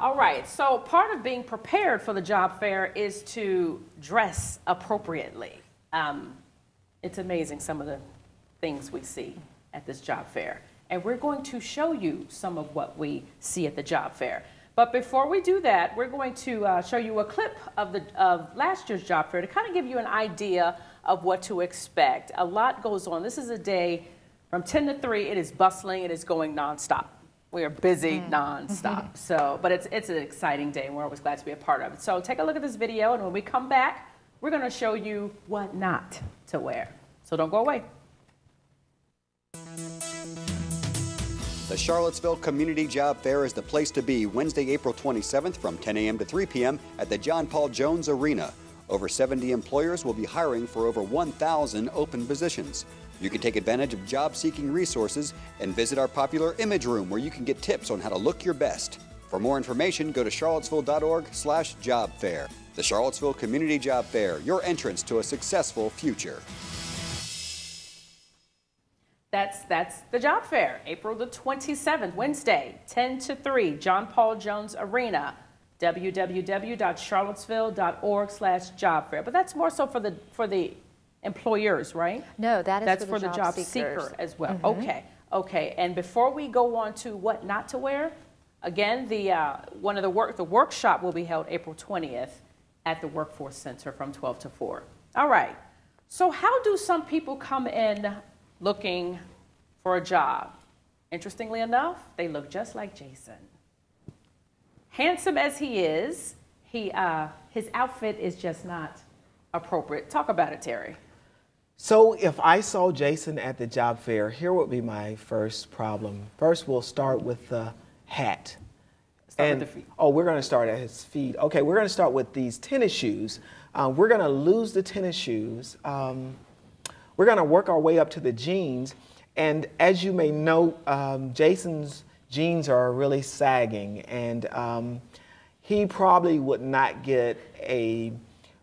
All right, so part of being prepared for the job fair is to dress appropriately. It's amazing some of the things we see at this job fair. And we're going to show you some of what we see at the job fair. But before we do that, we're going to show you a clip of last year's job fair to kind of give you an idea of what to expect. A lot goes on. This is a day from 10 to 3. It is bustling. It is going nonstop. We are busy nonstop. But it's an exciting day, and we're always glad to be a part of it. So take a look at this video, and when we come back, we're going to show you what not to wear. So don't go away. The Charlottesville Community Job Fair is the place to be Wednesday, April 27th from 10 a.m. to 3 p.m. at the John Paul Jones Arena. Over 70 employers will be hiring for over 1,000 open positions. You can take advantage of job-seeking resources and visit our popular image room where you can get tips on how to look your best. For more information, go to charlottesville.org/job fair. The Charlottesville Community Job Fair, your entrance to a successful future. That's the job fair, April the 27th, Wednesday, 10 to 3, John Paul Jones Arena, www.charlottesville.org/job fair. But that's more so for the employers, right? No, that's for the job seeker as well. Okay. And before we go on to what not to wear, again, the workshop will be held April 20th at the Workforce Center from 12 to 4. All right. So how do some people come in looking for a job? Interestingly enough, they look just like Jason. Handsome as he is, his outfit is just not appropriate. Talk about it, Terry. So if I saw Jason at the job fair, here would be my first problem. First, we'll start with the hat. Start with the feet. Oh, we're going to start at his feet. Okay, we're going to start with these tennis shoes. We're going to lose the tennis shoes. We're going to work our way up to the jeans. And as you may know, Jason's jeans are really sagging. And he probably would not get a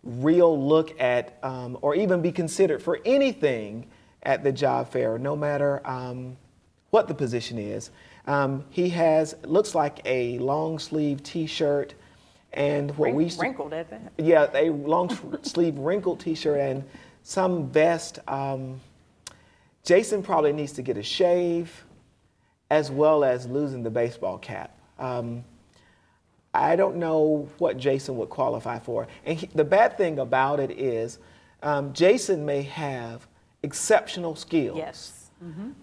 real look at or even be considered for anything at the job fair, no matter what the position is. He looks like a long sleeve t-shirt and what we wrinkled at that. Yeah, a long sleeve wrinkled t-shirt and some vest. Jason probably needs to get a shave as well as losing the baseball cap. I don't know what Jason would qualify for. And the bad thing about it is Jason may have exceptional skills. Yes.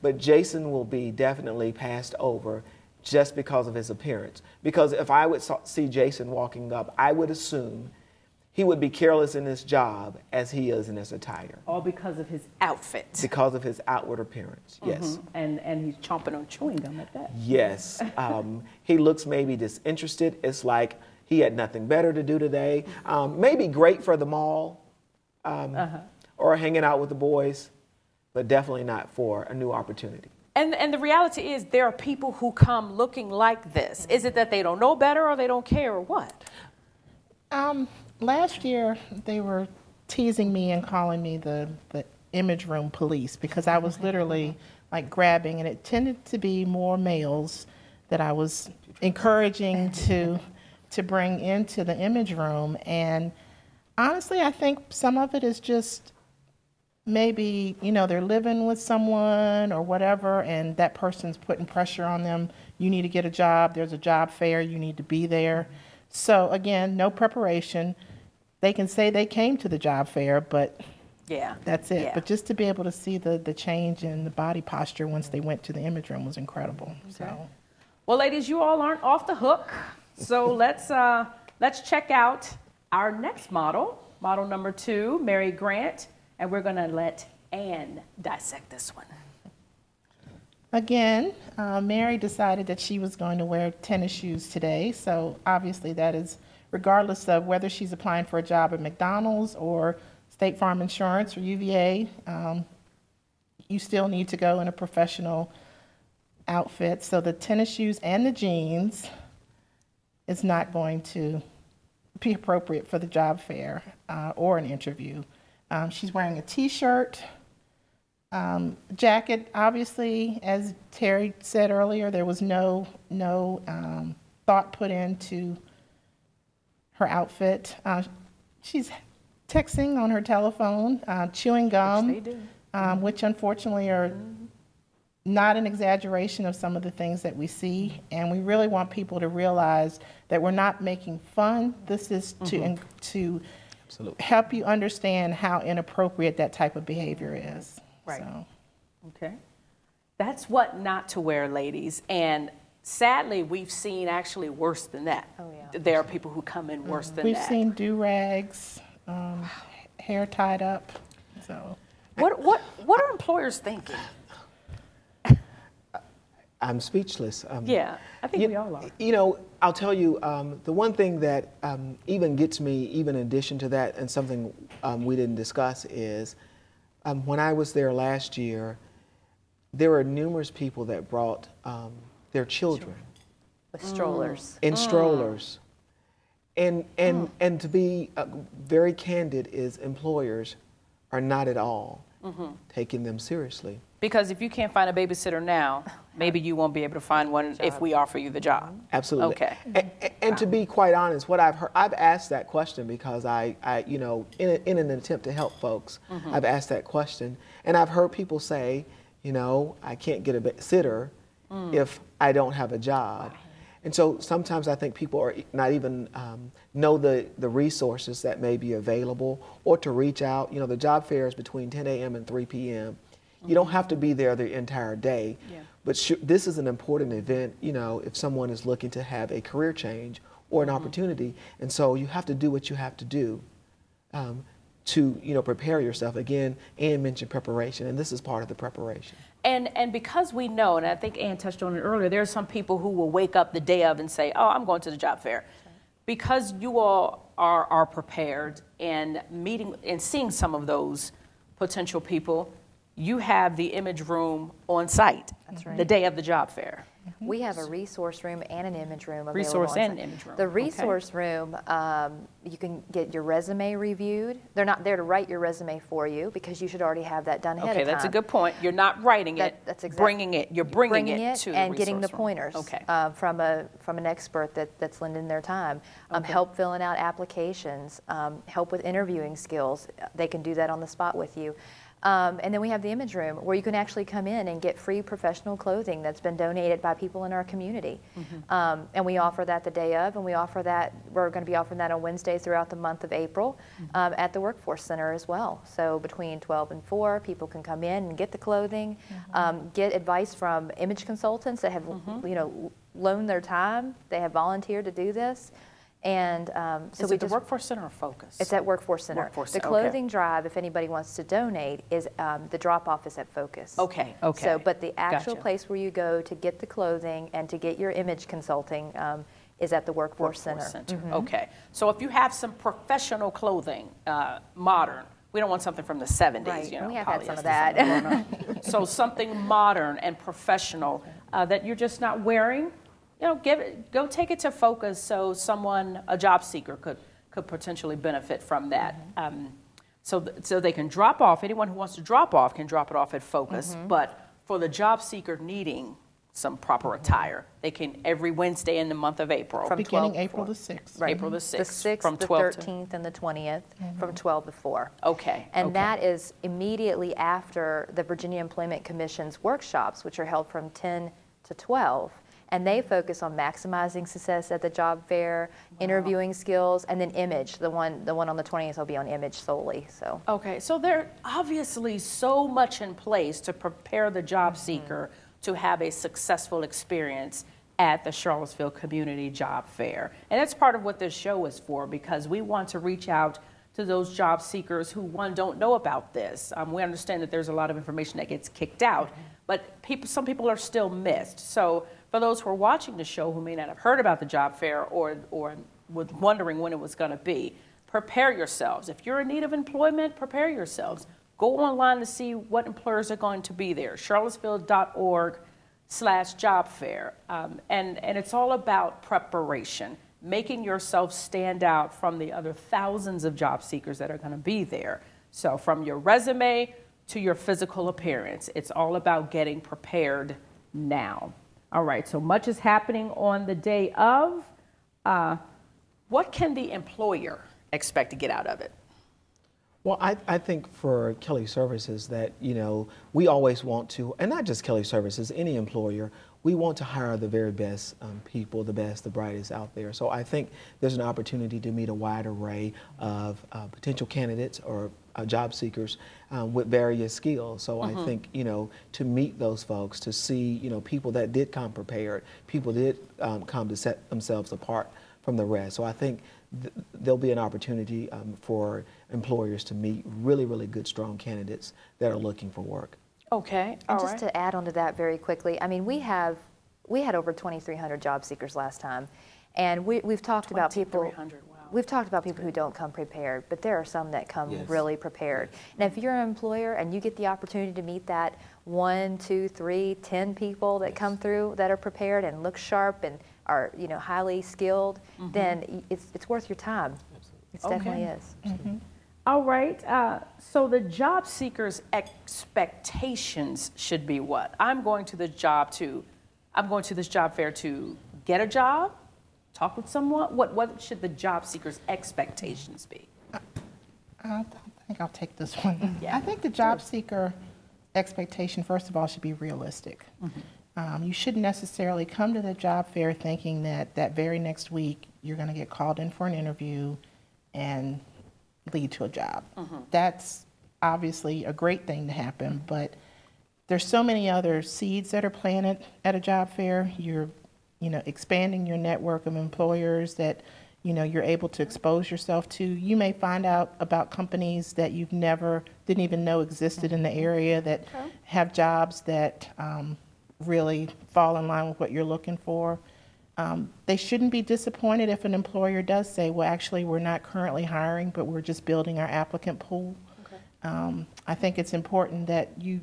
But Jason will be definitely passed over just because of his appearance. Because if I would see Jason walking up, I would assume he would be careless in his job as he is in his attire. All because of his outfit. Because of his outward appearance, yes. And he's chomping on chewing gum at that. Yes. He looks maybe disinterested. It's like he had nothing better to do today. Maybe great for the mall or hanging out with the boys, but definitely not for a new opportunity. And the reality is there are people who come looking like this. Is it that they don't know better or they don't care or what? Last year, they were teasing me and calling me the image room police because I was literally like grabbing, and it tended to be more males that I was encouraging to bring into the image room. And honestly, I think some of it is just maybe, they're living with someone or whatever, and that person's putting pressure on them. You need to get a job. There's a job fair. You need to be there. So again, no preparation. They can say they came to the job fair, but yeah, that's it. Yeah. But just to be able to see the change in the body posture once they went to the image room was incredible. Okay. So, well, ladies, you all aren't off the hook. So let's check out our next model number 2, Mary Grant, and we're going to let Ann dissect this one. Again, Mary decided that she was going to wear tennis shoes today, so obviously that is regardless of whether she's applying for a job at McDonald's or State Farm Insurance or UVA, you still need to go in a professional outfit. So the tennis shoes and the jeans is not going to be appropriate for the job fair or an interview. She's wearing a t-shirt, jacket. Obviously, as Terry said earlier, there was no thought put into her outfit. She's texting on her telephone, chewing gum, Which they do. Which unfortunately are not an exaggeration of some of the things that we see. And we really want people to realize that we're not making fun. This is to help you understand how inappropriate that type of behavior is. Right. So. Okay. That's what not to wear, ladies. And sadly, we've seen actually worse than that. Oh, yeah. There are people who come in worse than We've that. seen do-rags, hair tied up. So What are employers thinking? I'm speechless. Yeah, I think we all are. You know, I'll tell you, the one thing that even gets me, even in addition to that, and something we didn't discuss is, when I was there last year, there were numerous people that brought their children With strollers. in strollers. And to be very candid is employers are not at all taking them seriously. Because if you can't find a babysitter now, maybe you won't be able to find one if we offer you the job. Absolutely. Okay. And to be quite honest, what I've heard, I've asked that question because I you know, in an attempt to help folks, I've asked that question, and I've heard people say, you know, I can't get a sitter if I don't have a job. And so sometimes I think people are not even know the resources that may be available, or to reach out. You know, the job fair is between 10 a.m. and 3 p.m. You don't have to be there the entire day, but this is an important event, you know, if someone is looking to have a career change or an opportunity. And so you have to do what you have to do to, you know, prepare yourself. Again, Ann mentioned preparation, and this is part of the preparation. And because we know, and I think Ann touched on it earlier, there are some people who will wake up the day of and say, oh, I'm going to the job fair. Because you all are prepared and meeting and seeing some of those potential people, you have the image room on site. That's right. The day of the job fair. We have a resource room and an image room available. Resource on and site. image room. The Okay. resource room, you can get your resume reviewed. They're not there to write your resume for you because you should already have that done ahead Okay, of time. that's a good point. You're not writing it, That's exactly. bringing it. You're bringing it to the and getting the resource room. pointers Okay. from an expert that's lending their time. Help filling out applications, help with interviewing skills. They can do that on the spot with you. And then we have the image room where you can actually come in and get free professional clothing that's been donated by people in our community. And we offer that the day of, and we're going to be offering that on Wednesdays throughout the month of April at the Workforce Center as well. So between 12 and 4, people can come in and get the clothing, get advice from image consultants that have you know, loaned their time. They have volunteered to do this. And so Is it the Workforce Center or Focus? It's at Workforce Center. Workforce The Center, clothing drive, if anybody wants to donate, is the drop-off is at Focus. Okay. So, but the actual Gotcha. place where you go to get the clothing and to get your image consulting is at the Workforce Center. Okay. So if you have some professional clothing, modern, we don't want something from the 70s. Right. You know, We have had some polyester, of that. something. So something modern and professional that you're just not wearing. You know, go take it to Focus so a job seeker could potentially benefit from that. So they can drop off. Anyone who wants to drop off can drop it off at Focus. But for the job seeker needing some proper attire, they can every Wednesday in the month of April. From beginning 12 to April 4. the 6th. Right. April the 6th. The 6th, from the 12 to 13th, and the 20th from 12 to 4. Okay. And okay. that is immediately after the Virginia Employment Commission's workshops, which are held from 10 to 12. And they focus on maximizing success at the job fair, interviewing skills, and then image. The one on the 20th will be on image solely. So. Okay, so there's obviously so much in place to prepare the job seeker to have a successful experience at the Charlottesville Community Job Fair. And that's part of what this show is for, because we want to reach out to those job seekers who, one, don't know about this. We understand that there's a lot of information that gets kicked out, but some people are still missed. So for those who are watching the show who may not have heard about the job fair or were wondering when it was going to be, prepare yourselves. If you're in need of employment, prepare yourselves. Go online to see what employers are going to be there, charlottesville.org/job fair. And it's all about preparation, making yourself stand out from the other thousands of job seekers that are going to be there. So from your resume to your physical appearance, it's all about getting prepared now. All right, so much is happening on the day of. What can the employer expect to get out of it? Well, I think for Kelly Services that, we always want to, and not just Kelly Services, any employer, we want to hire the very best people, the best, the brightest out there. So I think there's an opportunity to meet a wide array of potential candidates or job seekers with various skills. So I think, to meet those folks, to see, people that did come prepared, people did come to set themselves apart from the rest. So I think there'll be an opportunity for employers to meet really, really good, strong candidates that are looking for work. Okay, and just to add on to that very quickly, I mean, we had over 2,300 job seekers last time, and we've talked about people. Wow. We've talked about people who don't come prepared, but there are some that come really prepared. And if you're an employer and you get the opportunity to meet that 1, 2, 3, 10 people that come through that are prepared and look sharp and are highly skilled, then it's worth your time. It definitely is. All right. So the job seeker's expectations should be what? I'm going to this job fair to get a job, talk with someone. What should the job seeker's expectations be? I think I'll take this one. Yeah. I think the job seeker expectation, first of all, should be realistic. You shouldn't necessarily come to the job fair thinking that very next week you're going to get called in for an interview and lead to a job. That's obviously a great thing to happen, but there's so many other seeds that are planted at a job fair. You're expanding your network of employers that you're able to expose yourself to. You may find out about companies that you've didn't even know existed in the area that have jobs that really fall in line with what you're looking for. They shouldn't be disappointed if an employer does say, well, actually, we're not currently hiring, but we're just building our applicant pool. I think it's important that you,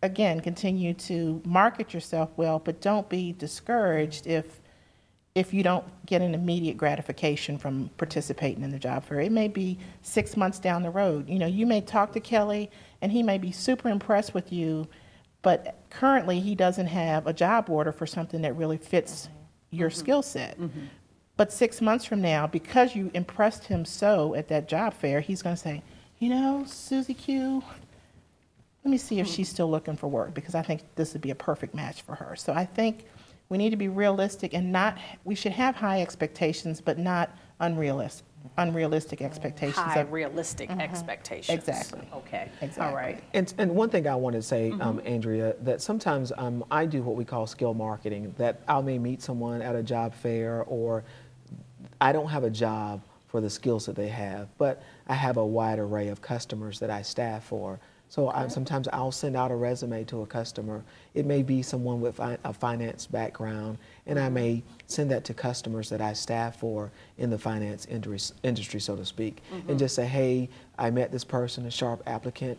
again, continue to market yourself well, but don't be discouraged if you don't get an immediate gratification from participating in the job fair. It may be 6 months down the road. You may talk to Kelly, and he may be super impressed with you, but currently he doesn't have a job order for something that really fits your skill set. But 6 months from now, because you impressed him so at that job fair, he's going to say, Susie Q, let me see if she's still looking for work, because I think this would be a perfect match for her. So I think we need to be realistic and we should have high expectations, but not unrealistic expectations. High realistic expectations. Exactly. Okay. Exactly. All right. And one thing I want to say, Andrea, that sometimes I do what we call skill marketing, that I may meet someone at a job fair, or I don't have a job for the skills that they have, but I have a wide array of customers that I staff for. So sometimes I'll send out a resume to a customer. It may be someone with a finance background, and I may send that to customers that I staff for in the finance industry, so to speak, and just say, hey, I met this person, a sharp applicant.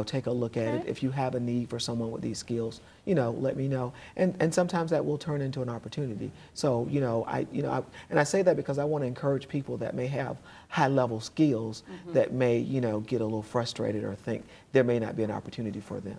Take a look at it. If you have a need for someone with these skills, let me know. And sometimes that will turn into an opportunity. So, I say that because I want to encourage people that may have high-level skills that may, get a little frustrated or think there may not be an opportunity for them.